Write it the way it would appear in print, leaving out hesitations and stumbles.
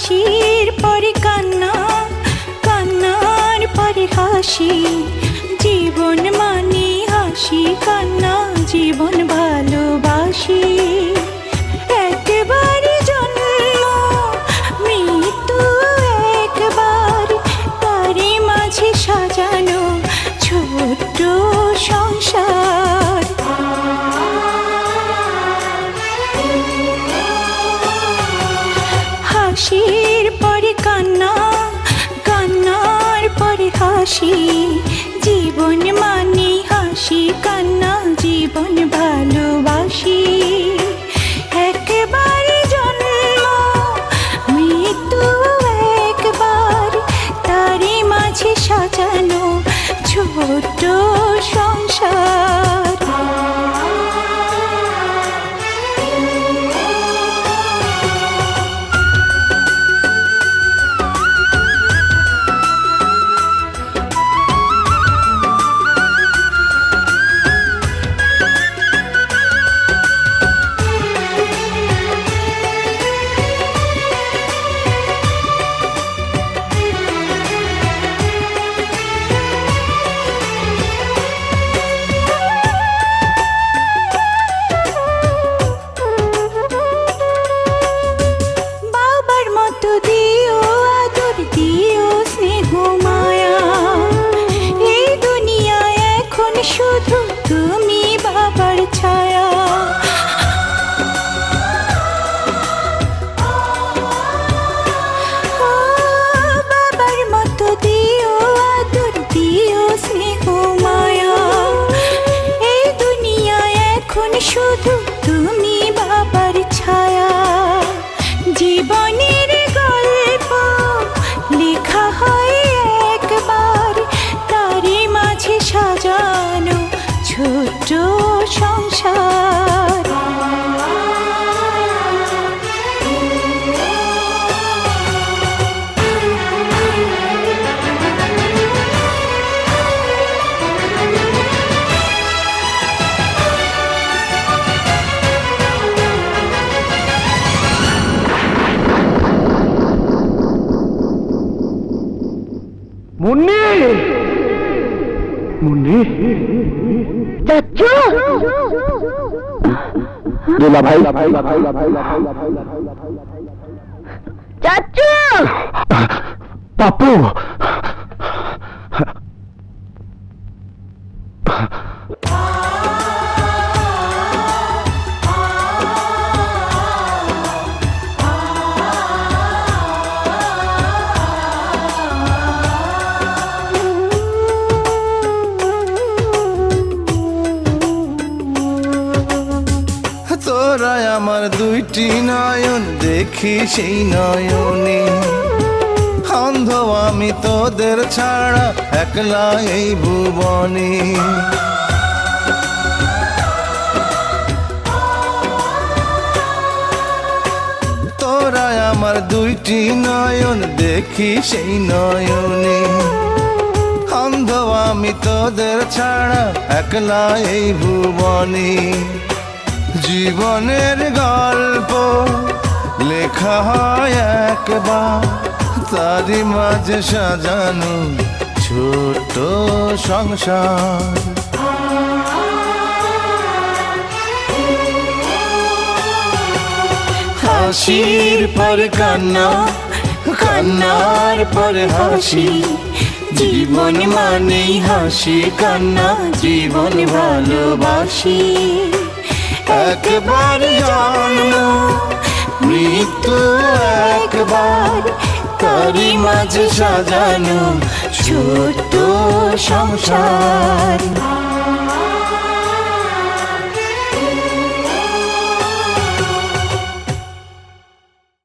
হাসির পরে কান্না, কান্নার পরে হাসি, জীবন মানে হাসি কান্না, জীবন ভালোবাসি। একবারই জন্ম, মৃত্যু একবার, তারই মাঝে সাজানো ছোট্ট সংসার। হাসির পরে কান্না, কান্নার পরে হাসি, জীবন মানে হাসি কান্না, জীবন ভালোবাসি। একবারই জন্ম, মৃত্যু একবার, তারই মাঝে সাজানো ছোট্ট সংসার। দিও আদর, দিও স্নেহ মায়া, এই দুনিয়ায় এখন শুধু তুমি বাবার ছায়া। বাবার মতো দিও আদর, দিও স্নেহ মায়া, এই দুনিয়ায় এখন শুধু তুমি বাবার ছায়া। জীবনের লেখা হয় একবার, তারই মাঝে সাজানো ছোট্ট সংসার। মুন্নি, মুন্নি, চাচু, দুলা ভাই, চাচু, পাপু, তোরা আমার দুইটি নয়ন, দেখি সেই নয়নে, অন্ধ আমি তোদের ছাড়া একলা এই ভুবনে। তোরা আমার দুইটি নয়ন, দেখি সেই নয়নে, অন্ধ আমি তোদের ছাড়া একলা এই ভুবনে। জীবনের গল্প লেখা হয় একবার, তারই মাঝে সাজানো ছোট্ট সংসার। হাসির পরে কান্না, কান্নার পরে হাসি, জীবন মানেই হাসি কান্না, জীবন ভালোবাসি। একবার জন্ম, মৃত্যু একবার, তারই মাঝে সাজানো ছোট্ট সংসার।